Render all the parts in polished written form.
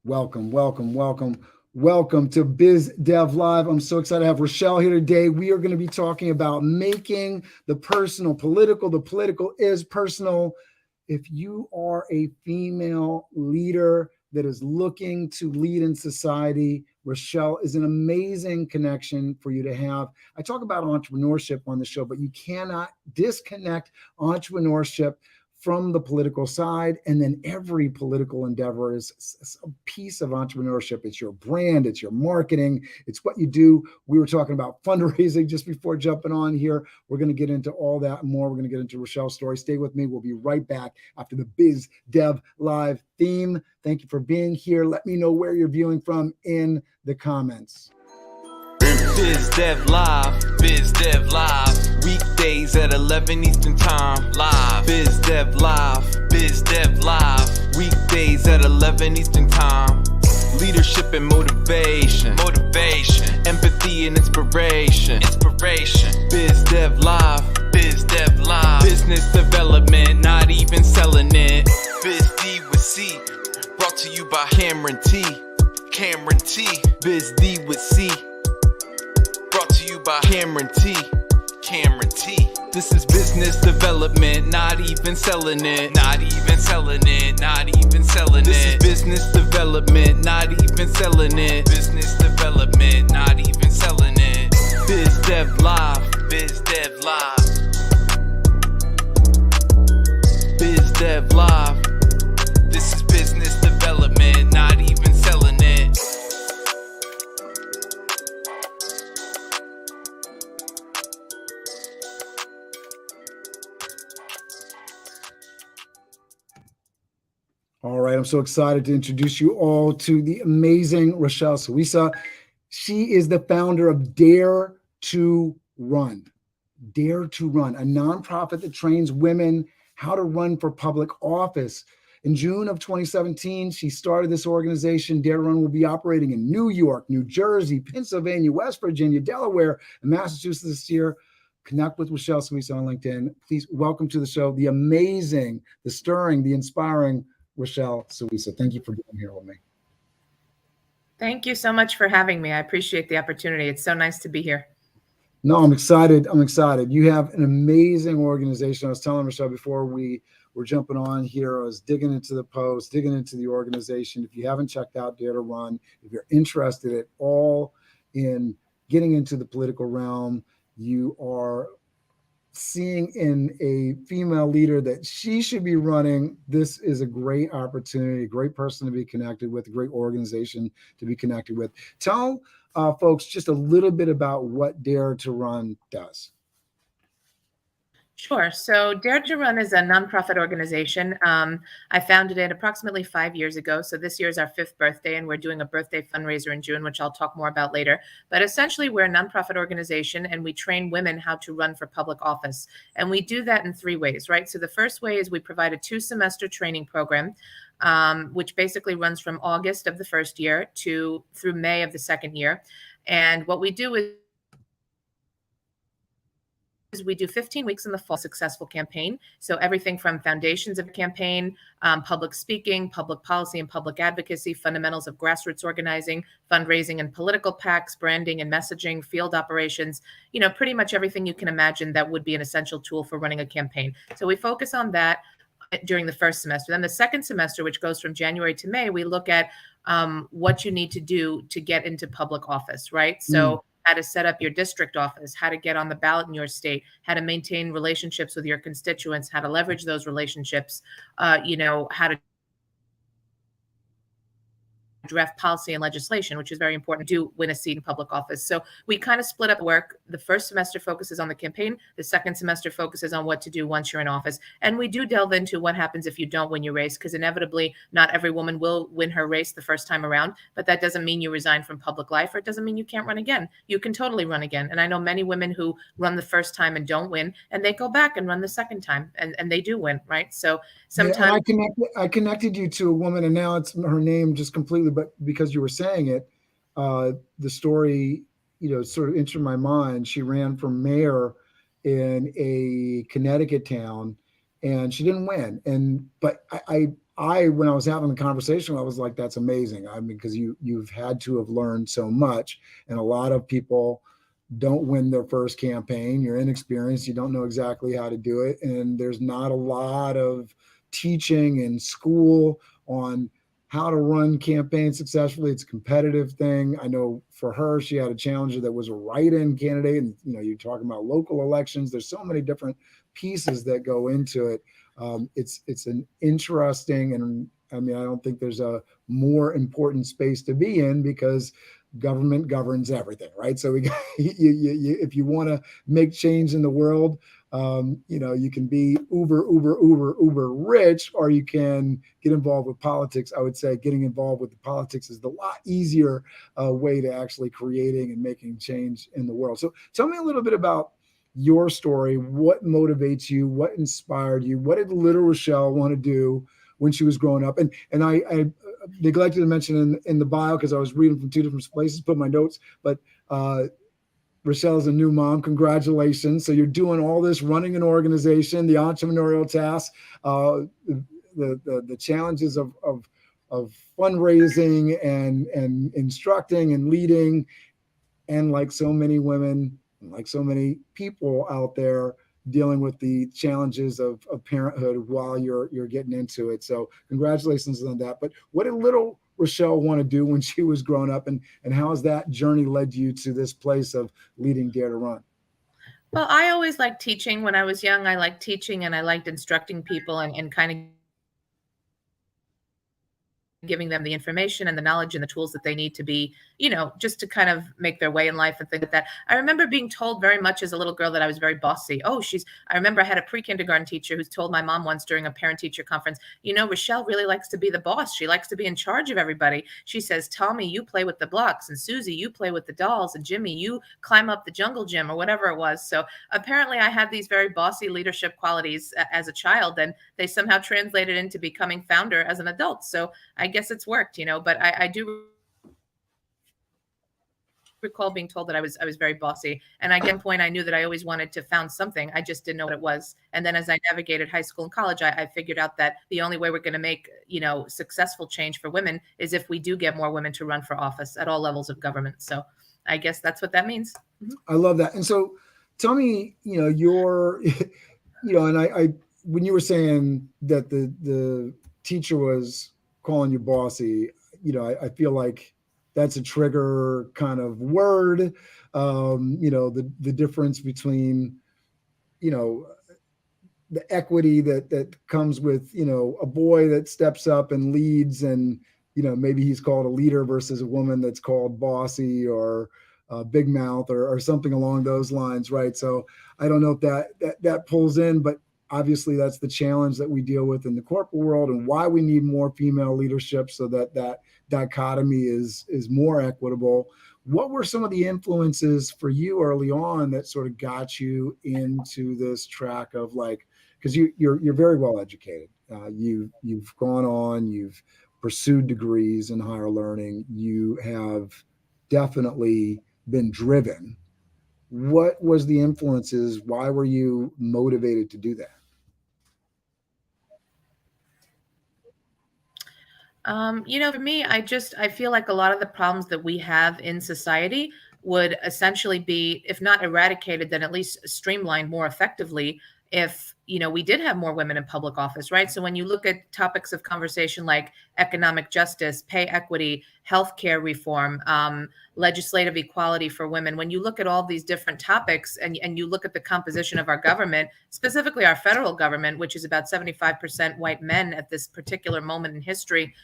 Welcome, welcome, welcome, welcome to Biz Dev Live. I'm so excited to have Rachelle here today. We are going to be talking about making the personal political. The political is personal. If you are a female leader that is looking to lead in society, Rachelle is an amazing connection for you to have. I talk about entrepreneurship on the show, but you cannot disconnect entrepreneurship from the political side. And then every political endeavor is a piece of entrepreneurship. It's your brand, it's your marketing, it's what you do. We were talking about fundraising just before jumping on here. We're going to get into all that and more. We're going to get into Rachelle's story. Stay with me. We'll be right back after the Biz Dev Live theme. Thank you for being here. Let me know where you're viewing from in the comments. Biz Dev Live, Biz Dev Live. Weekdays at 11 Eastern Time, live. Biz Dev Live, Biz Dev Live. Weekdays at 11 Eastern Time. Leadership and motivation, empathy and inspiration, Biz Dev Live, Biz Dev Live. Business development, not even selling it. Biz D with C, brought to you by Cameron T. Biz D with C, brought to you by Cameron T. This is business development, not even selling it. This is business development, not even selling it. Business development, not even selling it. Biz Dev Live, Biz Dev Live. Biz Dev Live. This is business development, not even selling it. All right, I'm so excited to introduce you all to the amazing Rachelle Suissa. She is the founder of Dare to Run. Dare to Run, a nonprofit that trains women how to run for public office. In June of 2017, she started this organization. Dare to Run will be operating in New York, New Jersey, Pennsylvania, West Virginia, Delaware, and Massachusetts this year. Connect with Rachelle Suissa on LinkedIn. Please welcome to the show the amazing, the stirring, the inspiring Rachelle Suissa. Thank you for being here with me. Thank you so much for having me. I appreciate the opportunity. It's so nice to be here. No, I'm excited. You have an amazing organization. I was telling Rachelle before we were jumping on here, I was digging into the post, digging into the organization. If you haven't checked out Dare to Run, if you're interested at all in getting into the political realm, you are seeing in a female leader that she should be running. This is a great opportunity, a great person to be connected with, a great organization to be connected with. Tell folks just a little bit about what Dare to Run does. Sure. So Dare to Run is a nonprofit organization. I founded it approximately 5 years ago. So this year is our 5th birthday, and we're doing a birthday fundraiser in June, which I'll talk more about later. But essentially, we're a nonprofit organization, and we train women how to run for public office. And we do that in 3 ways, right? So the first way is we provide a 2-semester training program, which basically runs from August of the first year through May of the second year. And what we do is we do 15 weeks in the fall successful campaign. So everything from foundations of a campaign, public speaking, public policy and public advocacy, fundamentals of grassroots organizing, fundraising and political PACs, branding and messaging, field operations, pretty much everything you can imagine that would be an essential tool for running a campaign. So we focus on that during the first semester. Then the second semester, which goes from January to May, we look at what you need to do to get into public office, right? So how to set up your district office, how to get on the ballot in your state, how to maintain relationships with your constituents, how to leverage those relationships, how to draft policy and legislation, which is very important to win a seat in public office. So we kind of split up work. The first semester focuses on the campaign. The second semester focuses on what to do once you're in office. And we do delve into what happens if you don't win your race, because inevitably not every woman will win her race the first time around, but that doesn't mean you resign from public life, or it doesn't mean you can't run again. You can totally run again. And I know many women who run the first time and don't win, and they go back and run the second time, and they do win, right? So sometimes I connected you to a woman, and now it's her name just completely, but because you were saying it, the story, sort of entered my mind. She ran for mayor in a Connecticut town, and she didn't win. But I when I was having the conversation, I was like, that's amazing. I mean, because you've had to have learned so much, and a lot of people don't win their first campaign. You're inexperienced, you don't know exactly how to do it, and there's not a lot of teaching in school on how to run campaigns successfully. It's a competitive thing. I know for her, she had a challenger that was a write-in candidate, and you're talking about local elections. There's so many different pieces that go into it. It's an interesting, and I mean, I don't think there's a more important space to be in, because government governs everything, right? So if you want to make change in the world, you can be uber rich, or you can get involved with politics. I would say getting involved with the politics is the lot easier way to actually creating and making change in the world. So tell me a little bit about your story. What motivates you? What inspired you? What did little Rachelle want to do when she was growing up? And I neglected to mention in the bio, because I was reading from two different places, put my notes, but Rachelle is a new mom. Congratulations. So you're doing all this, running an organization, the entrepreneurial tasks, the challenges of fundraising and instructing and leading. And like so many women, like so many people out there, dealing with the challenges of parenthood while you're getting into it. So congratulations on that. But what did little Rachelle want to do when she was growing up, and how has that journey led you to this place of leading Dare to Run? Well, I always liked teaching. When I was young, I liked teaching, and I liked instructing people and kind of giving them the information and the knowledge and the tools that they need to be, just to kind of make their way in life and things like that. I remember being told very much as a little girl that I was very bossy. I remember I had a pre-kindergarten teacher who told my mom once during a parent-teacher conference, Rachelle really likes to be the boss. She likes to be in charge of everybody. She says, Tommy, you play with the blocks, and Susie, you play with the dolls, and Jimmy, you climb up the jungle gym, or whatever it was. So apparently I had these very bossy leadership qualities as a child, and they somehow translated into becoming founder as an adult. So I guess it's worked, but I do recall being told that I was very bossy. And at one point I knew that I always wanted to found something. I just didn't know what it was. And then as I navigated high school and college, I figured out that the only way we're going to make, successful change for women is if we do get more women to run for office at all levels of government. So I guess that's what that means. Mm-hmm. I love that. And so tell me, your, and I when you were saying that the teacher was calling you bossy, I feel like that's a trigger kind of word. The difference between, the equity that comes with, a boy that steps up and leads, and, maybe he's called a leader, versus a woman that's called bossy or big mouth or something along those lines. Right. So I don't know if that pulls in, but obviously that's the challenge that we deal with in the corporate world, and why we need more female leadership, so that dichotomy is more equitable. What were some of the influences for you early on that sort of got you into this track of, like, because you're very well educated, you've gone on, you've pursued degrees in higher learning, you have definitely been driven. What was the influences? Why were you motivated to do that? For me, I feel like a lot of the problems that we have in society would essentially be, if not eradicated, then at least streamlined more effectively if, we did have more women in public office, right? So when you look at topics of conversation like economic justice, pay equity, healthcare reform, legislative equality for women, when you look at all these different topics and you look at the composition of our government, specifically our federal government, which is about 75% white men at this particular moment in history,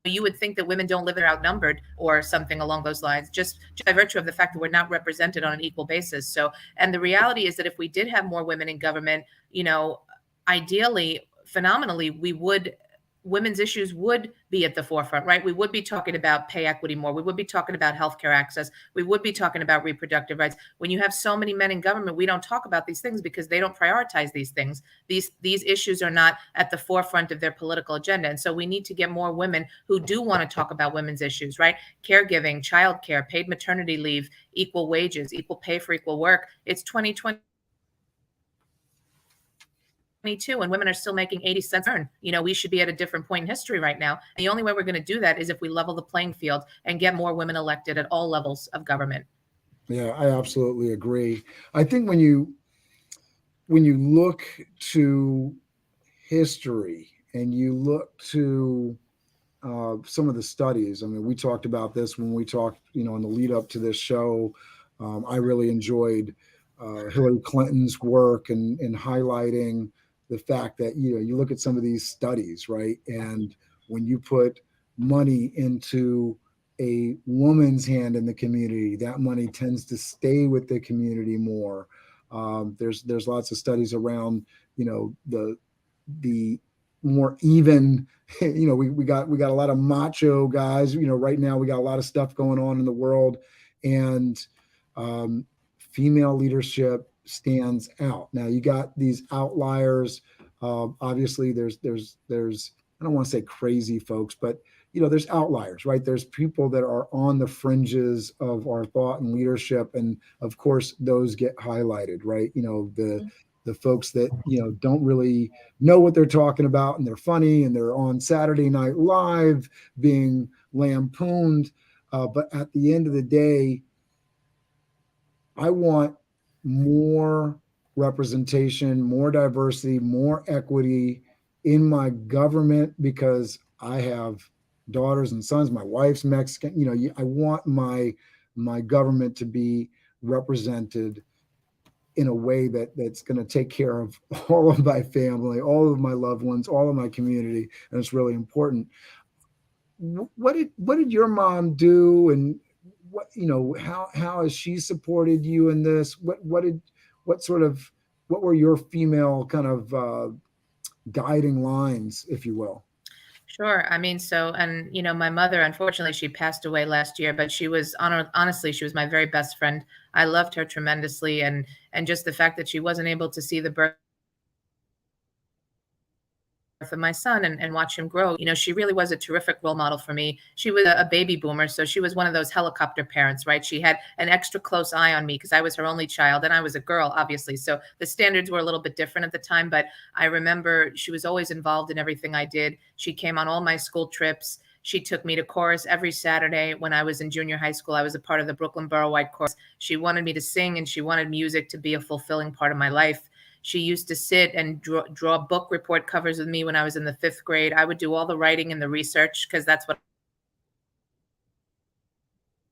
you would think that women don't live, they're outnumbered or something along those lines, just by virtue of the fact that we're not represented on an equal basis. So, and the reality is that if we did have more women in government, ideally, phenomenally, women's issues would be at the forefront, right? We would be talking about pay equity more. We would be talking about healthcare access. We would be talking about reproductive rights. When you have so many men in government, we don't talk about these things because they don't prioritize these things. These issues are not at the forefront of their political agenda. And so we need to get more women who do want to talk about women's issues, right? Caregiving, childcare, paid maternity leave, equal wages, equal pay for equal work. It's 2020. and women are still making 80 cents earn. We should be at a different point in history right now. The only way we're going to do that is if we level the playing field and get more women elected at all levels of government. Yeah, I absolutely agree. I think when you look to history and you look to some of the studies, I mean, we talked about this when we talked, in the lead up to this show. I really enjoyed Hillary Clinton's work and highlighting the fact that, you look at some of these studies, right? And when you put money into a woman's hand in the community, that money tends to stay with the community more. There's lots of studies around, the more even, we got a lot of macho guys, right now we got a lot of stuff going on in the world, and female leadership stands out. Now you got these outliers. Obviously there's I don't want to say crazy folks, but there's outliers, right? There's people that are on the fringes of our thought and leadership, and of course those get highlighted, right? The folks that don't really know what they're talking about, and they're funny, and they're on Saturday Night Live being lampooned. But at the end of the day, I want more representation, more diversity, more equity in my government, because I have daughters and sons. My wife's Mexican. I want my government to be represented in a way that's going to take care of all of my family, all of my loved ones, all of my community, and it's really important. What did your mom do, and how has she supported you in this? What were your female kind of guiding lines, if you will? Sure. I mean, and my mother, unfortunately, she passed away last year, but she was honestly, she was my very best friend. I loved her tremendously. And just the fact that she wasn't able to see the birth of my son and watch him grow, she really was a terrific role model for me. She was a baby boomer, so she was one of those helicopter parents, right? She had an extra close eye on me because I was her only child, and I was a girl, obviously, so the standards were a little bit different at the time. But I remember she was always involved in everything I did. She came on all my school trips. She took me to chorus every Saturday. When I was in junior high school, I was a part of the Brooklyn Borough-wide chorus. She wanted me to sing, and she wanted music to be a fulfilling part of my life. She used to sit and draw book report covers with me when I was in the 5th grade. I would do all the writing and the research because that's what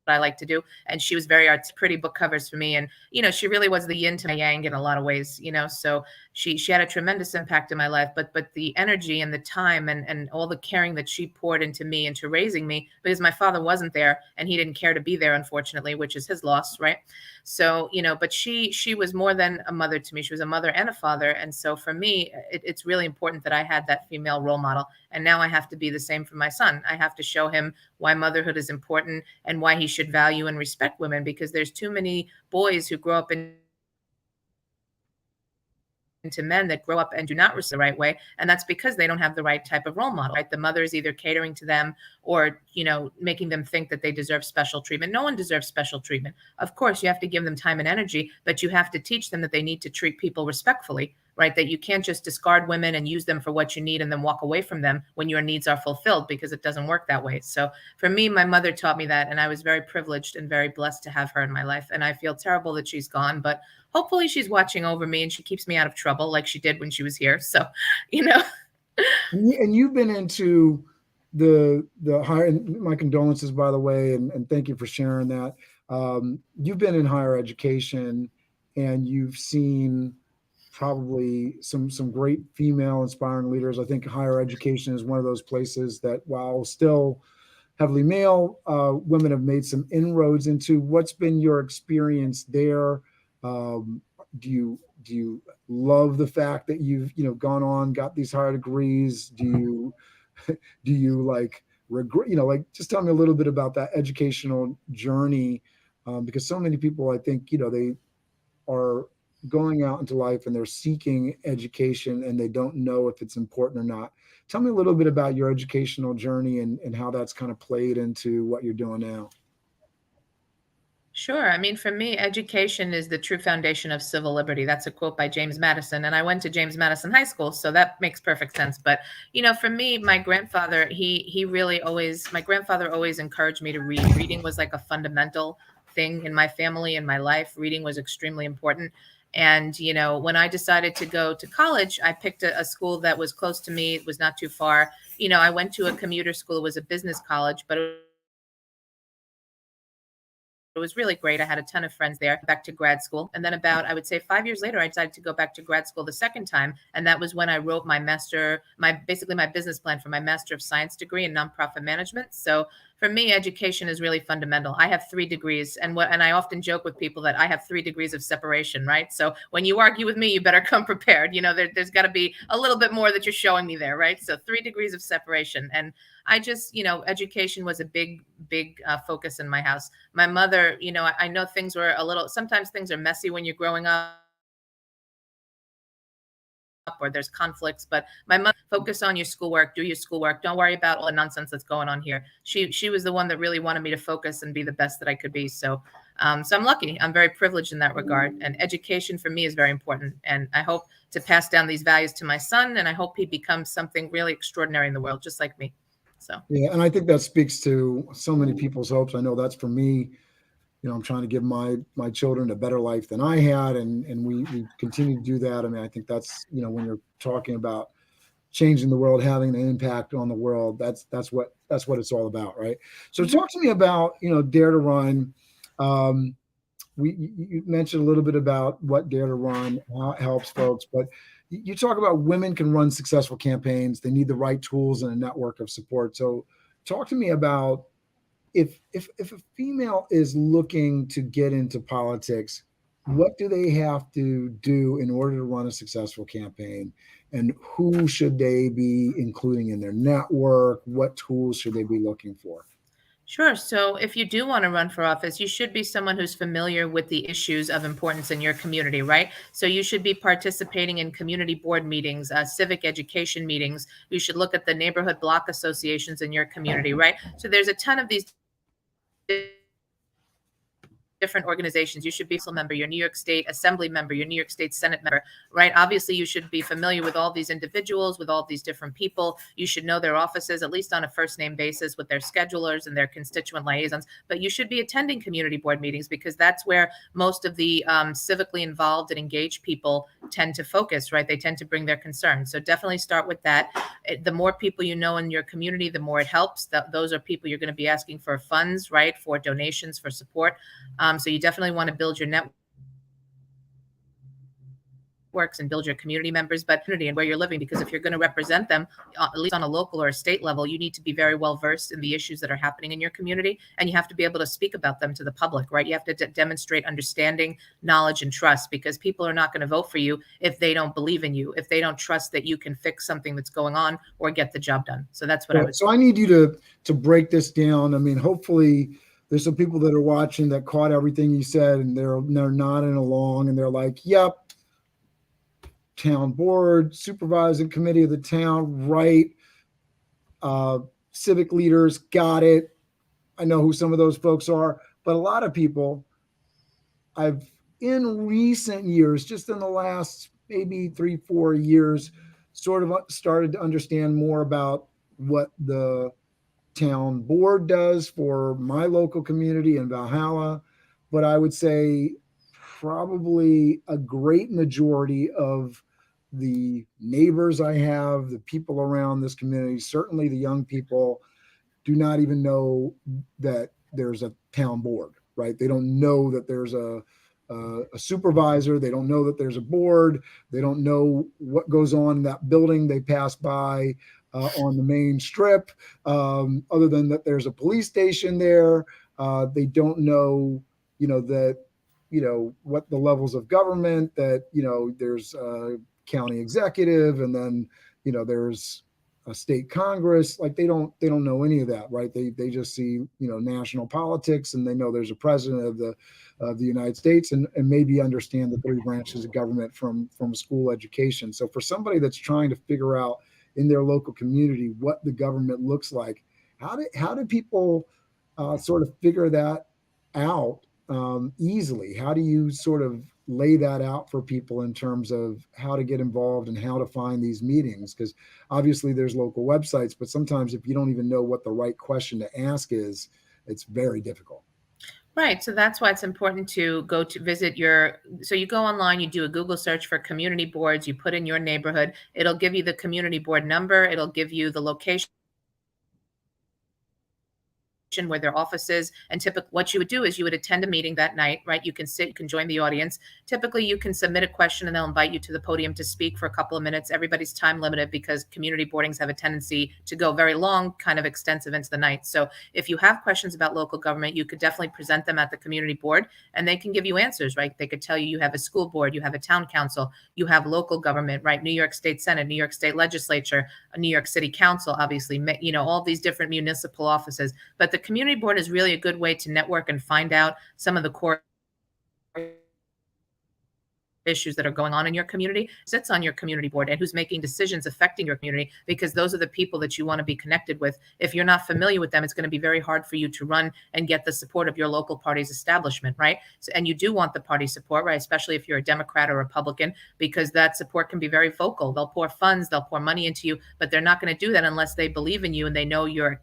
I like to do. And she was very pretty book covers for me. And, she really was the yin to my yang in a lot of ways, so she had a tremendous impact in my life, but the energy and the time and all the caring that she poured into me, into raising me, because my father wasn't there and he didn't care to be there, unfortunately, which is his loss. Right. So, but she was more than a mother to me. She was a mother and a father. And so for me, it's really important that I had that female role model. And now I have to be the same for my son. I have to show him why motherhood is important and why he should value and respect women, because there's too many boys who grow up into men that grow up and do not respect the right way. And that's because they don't have the right type of role model, right? The mother is either catering to them or, making them think that they deserve special treatment. No one deserves special treatment. Of course, you have to give them time and energy, but you have to teach them that they need to treat people respectfully, right? That you can't just discard women and use them for what you need and then walk away from them when your needs are fulfilled, because it doesn't work that way. So for me, my mother taught me that, and I was very privileged and very blessed to have her in my life. And I feel terrible that she's gone, but hopefully she's watching over me and she keeps me out of trouble like she did when she was here. So, And you've been into the higher, and my condolences, by the way, and thank you for sharing that. You've been in higher education, and you've seen probably some great female inspiring leaders. I think higher education is one of those places that, while still heavily male, women have made some inroads into. What's been your experience there? Do you love the fact that you've gone on, got these higher degrees? Do you like regret, just tell me a little bit about that educational journey, because so many people, I think, they are going out into life and they're seeking education and they don't know if it's important or not. Tell me a little bit about your educational journey and how that's kind of played into what you're doing now. Sure. I mean, for me, education is the true foundation of civil liberty. That's a quote by James Madison. And I went to James Madison High School, so that makes perfect sense. But, for me, my grandfather, he really always, my grandfather always encouraged me to read. Reading was like a fundamental thing in my family and my life. Reading was extremely important. And, when I decided to go to college, I picked a school that was close to me. It was not too far. I went to a commuter school. It was a business college, but it was really great. I had a ton of friends there, back to grad school. And then about, I would say 5 years later, I decided to go back to grad school the second time. And that was when I wrote my basically my business plan for my Master of Science degree in nonprofit management. So for me, education is really fundamental. I have 3 degrees, and I often joke with people that I have 3 degrees of separation, right? So when you argue with me, you better come prepared. There's got to be a little bit more that you're showing me there, right? So 3 degrees of separation. And I just, education was a big focus in my house. My mother, I know things were sometimes things are messy when you're growing up, or there's conflicts, but my mother, focus on your schoolwork, do your schoolwork. Don't worry about all the nonsense that's going on here. She was the one that really wanted me to focus and be the best that I could be. So I'm lucky. I'm very privileged in that regard. And education for me is very important. And I hope to pass down these values to my son. And I hope he becomes something really extraordinary in the world, just like me. So, Yeah. And I think that speaks to so many people's hopes. I know that's for me. I'm trying to give my children a better life than I had. And we continue to do that. I mean, I think that's, when you're talking about changing the world, having an impact on the world, that's what it's all about. Right. So talk to me about, Dare to Run. You mentioned a little bit about what Dare to Run, how it helps folks, but you talk about women can run successful campaigns. They need the right tools and a network of support. So talk to me about, if a female is looking to get into politics, what do they have to do in order to run a successful campaign? And who should they be including in their network? What tools should they be looking for? sure. So if you do want to run for office, you should be someone who's familiar with the issues of importance in your community, right? So you should be participating in community board meetings, civic education meetings. You should look at the neighborhood block associations in your community, right? So there's a ton of these different organizations. You should be a member, your New York State Assembly member, your New York State Senate member, right? Obviously, you should be familiar with all these individuals, with all these different people. You should know their offices, at least on a first name basis, with their schedulers and their constituent liaisons. But you should be attending community board meetings, because that's where most of the civically involved and engaged people tend to focus, right? They tend to bring their concerns. So definitely start with that. The more people you know in your community, the more it helps. Those are people you're going to be asking for funds, right? For donations, for support. So you definitely want to build your networks and build your community members, but community and where you're living, because if you're going to represent them, at least on a local or a state level, you need to be very well versed in the issues that are happening in your community, and you have to be able to speak about them to the public, right? You have to demonstrate understanding, knowledge, and trust, because people are not going to vote for you if they don't believe in you, if they don't trust that you can fix something that's going on or get the job done. So that's what I would say. So I need you to break this down. I mean, hopefully there's some people that are watching that caught everything you said, and they're nodding along, and they're like, yep, town board, supervising committee of the town, right? Civic leaders, got it. I know who some of those folks are, but a lot of people, in recent years, just in the last maybe 3-4 years, sort of started to understand more about what the town board does for my local community in Valhalla. But I would say probably a great majority of the neighbors I have, the people around this community, certainly the young people, do not even know that there's a town board, right? They don't know that there's a supervisor. They don't know that there's a board. They don't know what goes on in that building they pass by on the main strip, other than that there's a police station there. They don't know, that, what the levels of government, that, there's a county executive, and then, there's a state Congress. Like they don't know any of that, right? They just see, national politics, and they know there's a president of the United States, and maybe understand the 3 branches of government from school education. So for somebody that's trying to figure out in their local community what the government looks like, how do people sort of figure that out easily? How do you sort of lay that out for people in terms of how to get involved and how to find these meetings? Because obviously there's local websites, but sometimes if you don't even know what the right question to ask is, it's very difficult. Right. So that's why it's important to go to visit so you go online, you do a Google search for community boards, you put in your neighborhood, it'll give you the community board number, it'll give you the location where their office is. And typically what you would do is you would attend a meeting that night, right? You can sit, you can join the audience. Typically you can submit a question and they'll invite you to the podium to speak for a couple of minutes. Everybody's time limited because community boardings have a tendency to go very long, kind of extensive into the night. So if you have questions about local government, you could definitely present them at the community board and they can give you answers, right? They could tell you have a school board, you have a town council, you have local government, right? New York State Senate, New York State Legislature, a New York City Council, obviously, all these different municipal offices. But the community board is really a good way to network and find out some of the core issues that are going on in your community, sits on your community board, and who's making decisions affecting your community, because those are the people that you want to be connected with. If you're not familiar with them, it's going to be very hard for you to run and get the support of your local party's establishment, right? So, and you do want the party support, right? Especially if you're a Democrat or Republican, because that support can be very vocal. They'll pour funds, they'll pour money into you, but they're not going to do that unless they believe in you and they know you're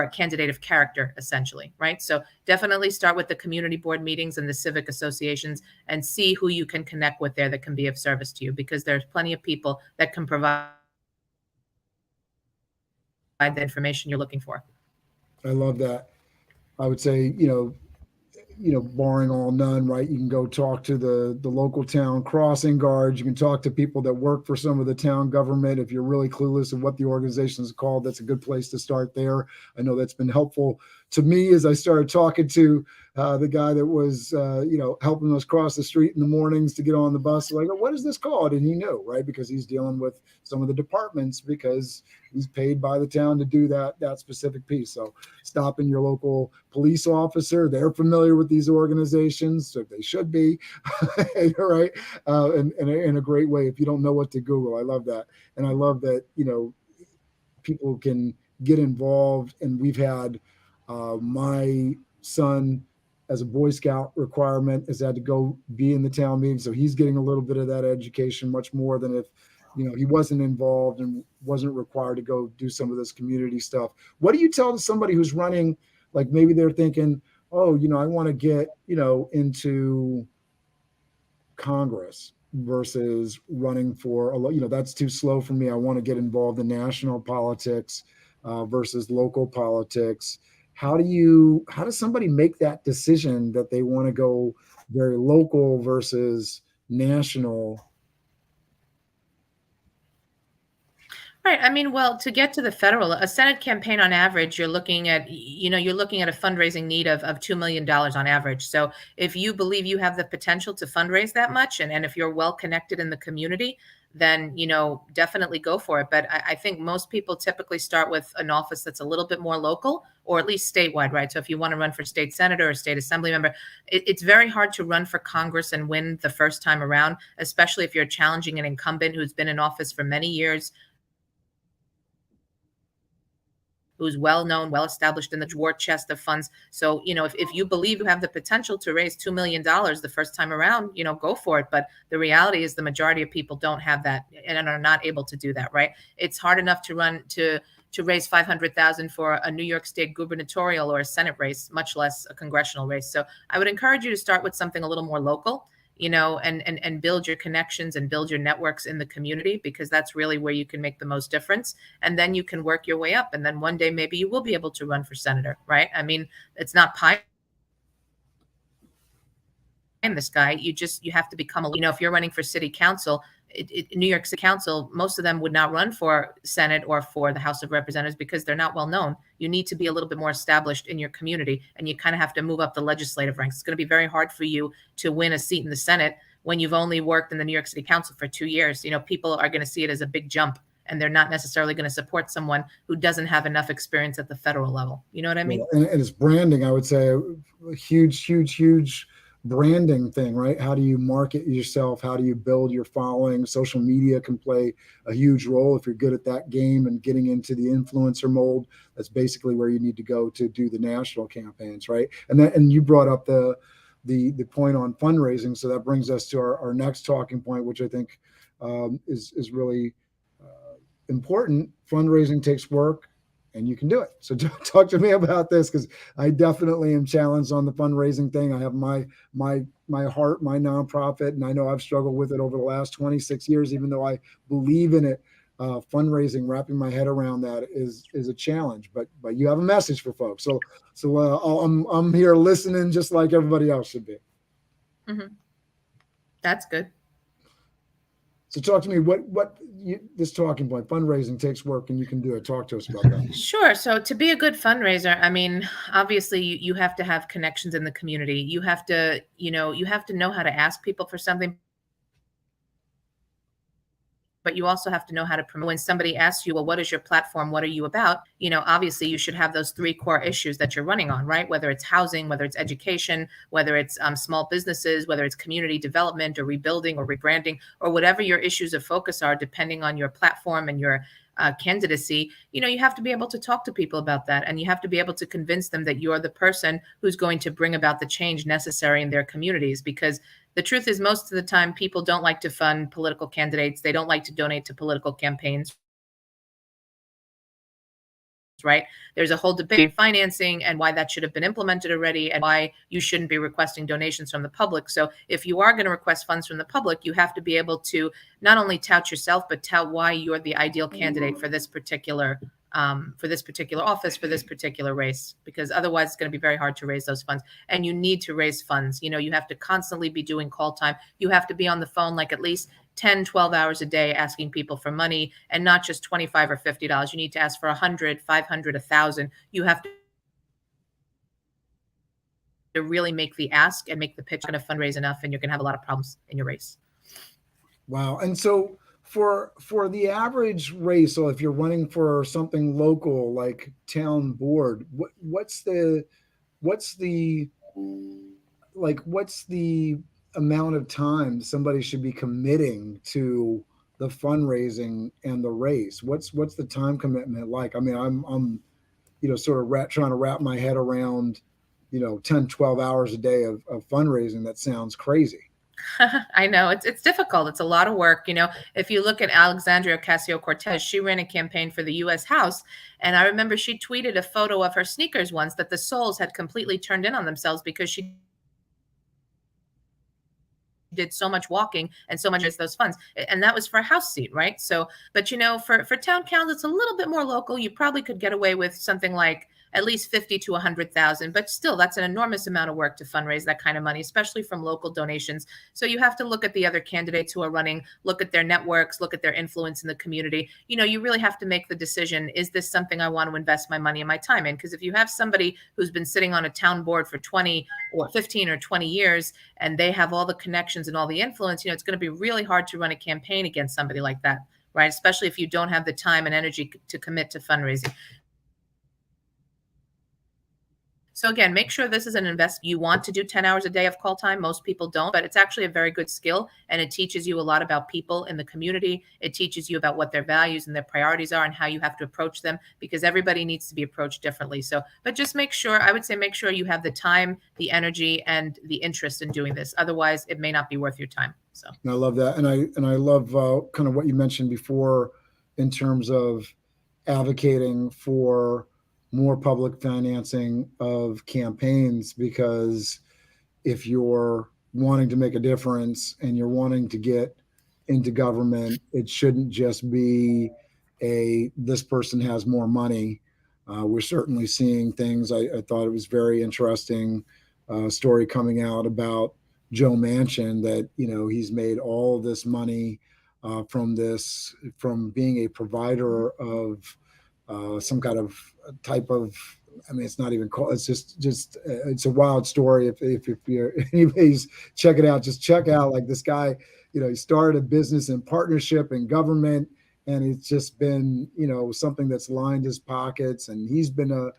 a candidate of character, essentially, right? So definitely start with the community board meetings and the civic associations and see who you can connect with there that can be of service to you, because there's plenty of people that can provide the information you're looking for. I love that. I would say, barring all none, right? You can go talk to the local town crossing guards. You can talk to people that work for some of the town government. If you're really clueless of what the organization is called, that's a good place to start there. I know that's been helpful to me as I started talking to the guy that was, helping us cross the street in the mornings to get on the bus. Like, what is this called? And he knew, right? Because he's dealing with some of the departments because he's paid by the town to do that specific piece. So stopping your local police officer, they're familiar with these organizations, so they should be, right? In a great way. If you don't know what to Google, I love that. And I love that, people can get involved. And we've had my son, as a Boy Scout requirement, has had to go be in the town meeting. So he's getting a little bit of that education, much more than if, he wasn't involved and wasn't required to go do some of this community stuff. What do you tell somebody who's running, like maybe they're thinking, oh, I want to get, into Congress versus running for, that's too slow for me. I want to get involved in national politics versus local politics. How does somebody make that decision that they want to go very local versus national? Right. I mean, well, to get to the federal, a Senate campaign on average, you're looking at a fundraising need of $2 million on average. So if you believe you have the potential to fundraise that much, and if you're well connected in the community, then, definitely go for it. But I think most people typically start with an office that's a little bit more local, or at least statewide, right? So if you want to run for state senator or state assembly member, it's very hard to run for Congress and win the first time around, especially if you're challenging an incumbent who's been in office for many years, who's well-known, well-established in the war chest of funds. So, if you believe you have the potential to raise $2 million the first time around, go for it. But the reality is the majority of people don't have that and are not able to do that, right? It's hard enough to raise $500,000 for a New York State gubernatorial or a Senate race, much less a congressional race. So I would encourage you to start with something a little more local, and build your connections and build your networks in the community, because that's really where you can make the most difference. And then you can work your way up. And then one day, maybe you will be able to run for senator, right? I mean, it's not pie in the sky. You have to become if you're running for city council, New York City Council, most of them would not run for Senate or for the House of Representatives because they're not well known. You need to be a little bit more established in your community, and you kind of have to move up the legislative ranks. It's going to be very hard for you to win a seat in the Senate when you've only worked in the New York City Council for 2 years. People are going to see it as a big jump, and they're not necessarily going to support someone who doesn't have enough experience at the federal level. You know what I mean? And it's branding, I would say, a huge branding thing, right? How do you market yourself? How do you build your following? Social media can play a huge role if you're good at that game and getting into the influencer mold. That's basically where you need to go to do the national campaigns, right? And you brought up the the point on fundraising. So that brings us to our next talking point, which I think is really important. Fundraising takes work, and you can do it. So talk to me about this, because I definitely am challenged on the fundraising thing. I have my heart, my nonprofit, and I know I've struggled with it over the last 26 years, even though I believe in it. Fundraising, wrapping my head around that is a challenge, but you have a message for folks. So I'm here listening, just like everybody else should be. Mm-hmm. That's good. So talk to me, this talking point, fundraising takes work and you can do it. Talk to us about that. Sure. So to be a good fundraiser, I mean, obviously you have to have connections in the community. You have to know how to ask people for something, but you also have to know how to promote. When somebody asks you, well, what is your platform? What are you about? Obviously you should have those 3 core issues that you're running on, right? Whether it's housing, whether it's education, whether it's small businesses, whether it's community development or rebuilding or rebranding, or whatever your issues of focus are, depending on your platform and your candidacy. You have to be able to talk to people about that, and you have to be able to convince them that you're the person who's going to bring about the change necessary in their communities. Because the truth is, most of the time, people don't like to fund political candidates. They don't like to donate to political campaigns. Right? There's a whole debate in financing and why that should have been implemented already, and why you shouldn't be requesting donations from the public. So if you are going to request funds from the public, you have to be able to not only tout yourself, but tout why you're the ideal candidate for this particular office, for this particular race, because otherwise it's going to be very hard to raise those funds. And you need to raise funds. You have to constantly be doing call time. You have to be on the phone like at least 10, 12 hours a day asking people for money, and not just $25 or $50. You need to ask for 100, 500, 1,000. You have to really make the ask and make the pitch. Going to fundraise enough, and you're going to have a lot of problems in your race. Wow. And so for the average race, so if you're running for something local like town board, what's the amount of time somebody should be committing to the fundraising and the race? What's the time commitment like? I mean, I'm sort of trying to wrap my head around 10, 12 hours a day of fundraising. That sounds crazy. I know it's difficult. It's a lot of work. If you look at Alexandria Ocasio-Cortez, she ran a campaign for the U.S. House. And I remember she tweeted a photo of her sneakers once that the soles had completely turned in on themselves because she did so much walking and so much as those funds. And that was for a House seat, right? So, but for town council, it's a little bit more local. You probably could get away with something like at least 50 to 100,000, but still that's an enormous amount of work to fundraise that kind of money, especially from local donations. So you have to look at the other candidates who are running, look at their networks, look at their influence in the community. You really have to make the decision, is this something I want to invest my money and my time in? Because if you have somebody who's been sitting on a town board for 20 or 15 or 20 years, and they have all the connections and all the influence, it's going to be really hard to run a campaign against somebody like that, right? Especially if you don't have the time and energy to commit to fundraising. So again, make sure this is an investment. You want to do 10 hours a day of call time. Most people don't, but it's actually a very good skill, and it teaches you a lot about people in the community. It teaches you about what their values and their priorities are and how you have to approach them, because everybody needs to be approached differently. So, but just make sure you have the time, the energy, and the interest in doing this. Otherwise, it may not be worth your time. So I love that. And I love kind of what you mentioned before in terms of advocating for more public financing of campaigns, because if you're wanting to make a difference and you're wanting to get into government, it shouldn't just be this person has more money. We're certainly seeing things. I thought it was very interesting story coming out about Joe Manchin, that he's made all this money from being a provider of some kind of type of, I mean, it's not even called, it's just it's a wild story. If anybody's check it out, just check out, like, this guy, he started a business in partnership in government, and it's just been, something that's lined his pockets. And he's been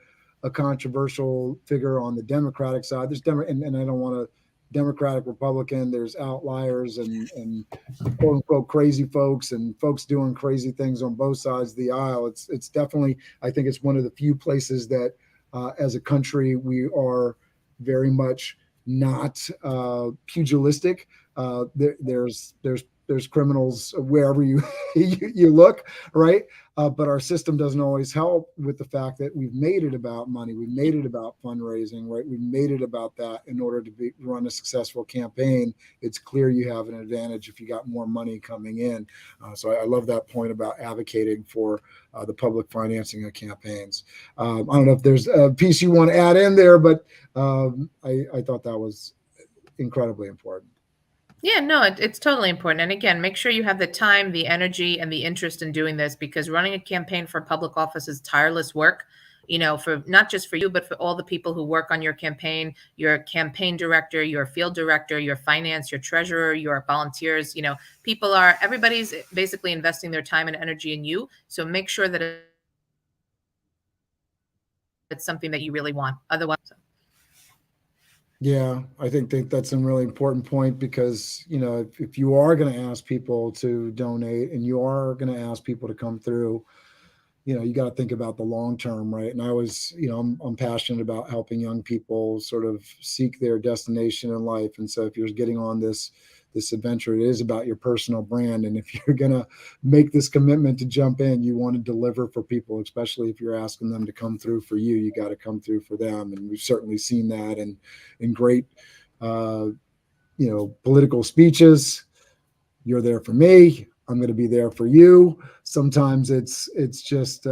a controversial figure on the Democratic side. There's and I don't want to Democratic, Republican, there's outliers and quote unquote crazy folks and folks doing crazy things on both sides of the aisle. It's definitely, I think it's one of the few places that as a country, we are very much not pugilistic. There's criminals wherever you you look, right? But our system doesn't always help with the fact that we've made it about money, we've made it about fundraising, right? We've made it about that in order to run a successful campaign. It's clear you have an advantage if you got more money coming in. So I love that point about advocating for the public financing of campaigns. I don't know if there's a piece you want to add in there, but I thought that was incredibly important. Yeah, no, it's totally important. And again, make sure you have the time, the energy, and the interest in doing this, because running a campaign for public office is tireless work, for not just for you, but for all the people who work on your campaign director, your field director, your finance, your treasurer, your volunteers. Everybody's basically investing their time and energy in you. So make sure that it's something that you really want. Otherwise, Yeah, I think that's a really important point, because if you are going to ask people to donate and you are going to ask people to come through, you got to think about the long term, right? And I was, I'm passionate about helping young people sort of seek their destination in life. And so if you're getting on this adventure, it is about your personal brand. And if you're going to make this commitment to jump in, you want to deliver for people, especially if you're asking them to come through for you. You got to come through for them. And we've certainly seen that in great, political speeches. You're there for me, I'm going to be there for you. Sometimes it's just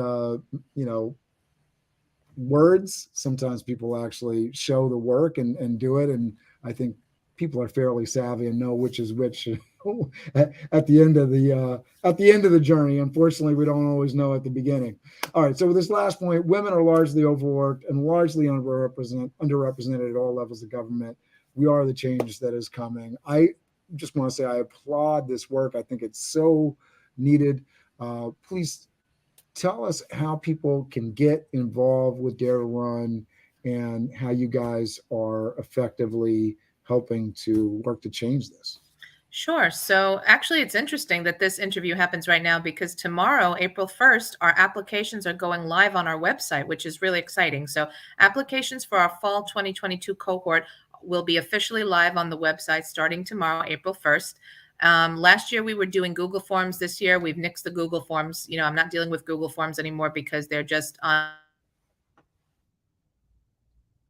words. Sometimes people actually show the work and do it. And I think people are fairly savvy and know which is which at the end of the journey. Unfortunately, we don't always know at the beginning. All right. So with this last point, women are largely overworked and largely underrepresented at all levels of government. We are the change that is coming. I just want to say I applaud this work. I think it's so needed. Please tell us how people can get involved with Dare to Run and how you guys are effectively helping to work to change this. Sure. So actually, it's interesting that this interview happens right now, because tomorrow, April 1st, our applications are going live on our website, which is really exciting. So applications for our fall 2022 cohort will be officially live on the website starting tomorrow, April 1st. Last year we were doing Google Forms. This year we've nixed the Google Forms. I'm not dealing with Google Forms anymore because they're just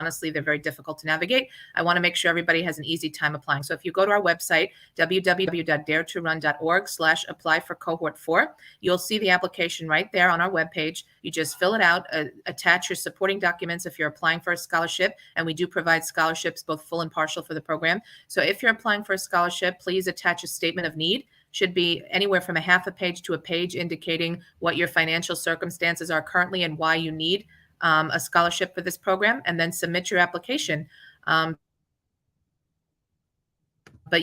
honestly, they're very difficult to navigate. I want to make sure everybody has an easy time applying. So if you go to our website, www.daretorun.org/apply for cohort 4, you'll see the application right there on our webpage. You just fill it out, attach your supporting documents if you're applying for a scholarship. And we do provide scholarships, both full and partial, for the program. So if you're applying for a scholarship, please attach a statement of need. Should be anywhere from a half a page to a page, indicating what your financial circumstances are currently and why you need a scholarship for this program, and then submit your application. But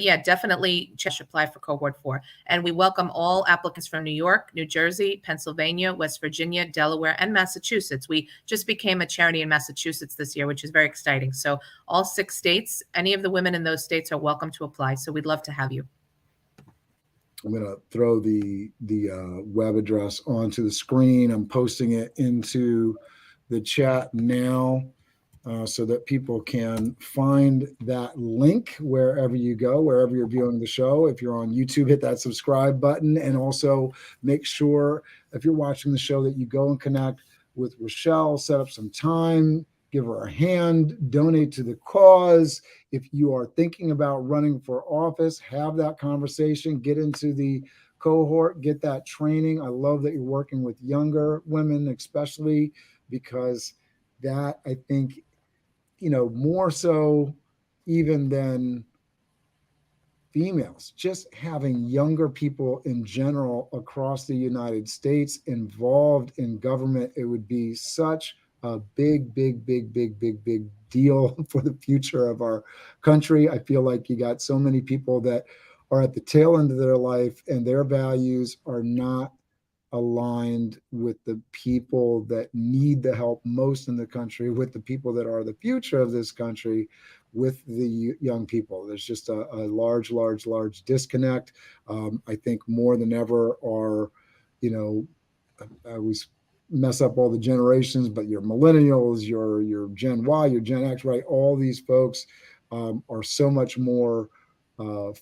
yeah, definitely apply for cohort 4. And we welcome all applicants from New York, New Jersey, Pennsylvania, West Virginia, Delaware, and Massachusetts. We just became a charity in Massachusetts this year, which is very exciting. So all 6 states, any of the women in those states are welcome to apply. So we'd love to have you. I'm going to throw the web address onto the screen. I'm posting it into the chat now so that people can find that link wherever you go, wherever you're viewing the show. If you're on YouTube, hit that subscribe button, and also make sure if you're watching the show that you go and connect with Rachelle, set up some time, give her a hand, donate to the cause. If you are thinking about running for office, have that conversation, get into the cohort, get that training. I love that you're working with younger women, especially, because that, I think, more so even than females, just having younger people in general across the United States involved in government, it would be such a big deal for the future of our country. I feel like you got so many people that are at the tail end of their life and their values are not aligned with the people that need the help most in the country, with the people that are the future of this country, with the young people. There's just a large disconnect. I think more than ever are, I always mess up all the generations, but your millennials, your Gen Y, your Gen X, right? All these folks are so much more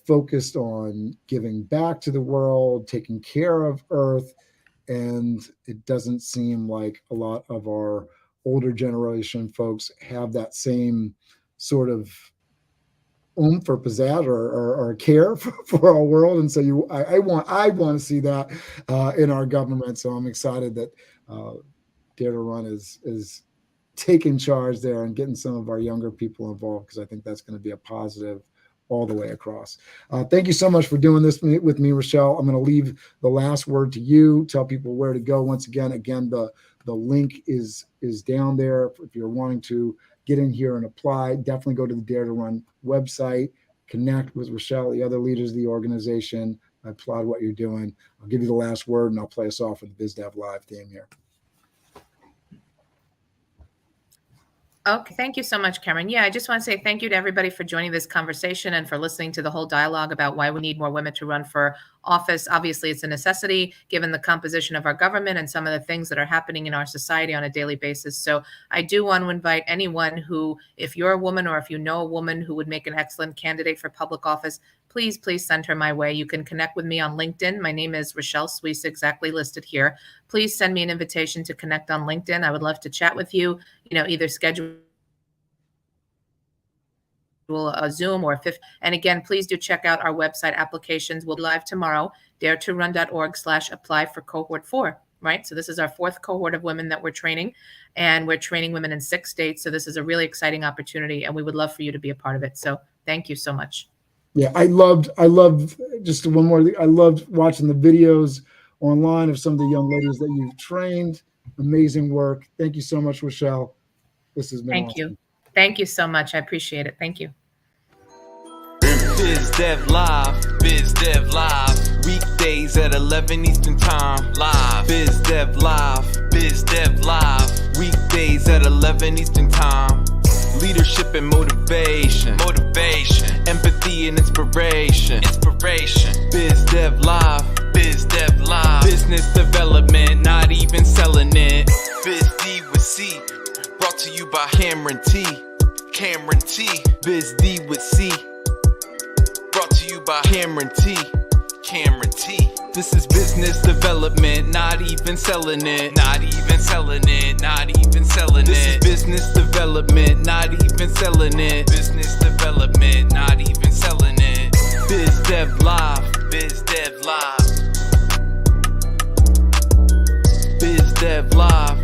focused on giving back to the world, taking care of Earth. And it doesn't seem like a lot of our older generation folks have that same sort of oomph or pizzazz or care for our world. And so I want to see that in our government. So I'm excited that Dare to Run is taking charge there and getting some of our younger people involved, because I think that's going to be a positive all the way across. Thank you so much for doing this with me, Rachelle. I'm going to leave the last word to you. Tell people where to go. Once again, the link is down there. If you're wanting to get in here and apply, definitely go to the Dare to Run website, connect with Rachelle, the other leaders of the organization. I applaud what you're doing. I'll give you the last word, and I'll play us off with the BizDev Live theme here. Okay, thank you so much, Cameron. Yeah, I just want to say thank you to everybody for joining this conversation and for listening to the whole dialogue about why we need more women to run for office. Obviously, it's a necessity given the composition of our government and some of the things that are happening in our society on a daily basis. So I do want to invite anyone who, if you're a woman or if you know a woman who would make an excellent candidate for public office, please send her my way. You can connect with me on LinkedIn. My name is Rachelle Suissa, exactly listed here. Please send me an invitation to connect on LinkedIn. I would love to chat with you, either schedule a Zoom or a fifth. And again, please do check out our website. Applications will be live tomorrow, daretorun.org/apply for cohort 4. Right. So this is our 4th cohort of women that we're training, and we're training women in 6 states. So this is a really exciting opportunity, and we would love for you to be a part of it. So thank you so much. Yeah, I loved just one more thing. I loved watching the videos online of some of the young ladies that you've trained. Amazing work. Thank you so much, Rachelle. This has been awesome. Thank you so much. I appreciate it. Thank you. BizDev Live, weekdays at 11 Eastern Time, live. BizDev Live, weekdays at 11 Eastern Time. Leadership and motivation, empathy and inspiration. BizDev Live, business development, not even selling it. BizD with C, brought to you by Cameron T. BizD with C, brought to you by Cameron T. This is business development, not even selling it. This is business development, not even selling it. BizDev Live. BizDev Live.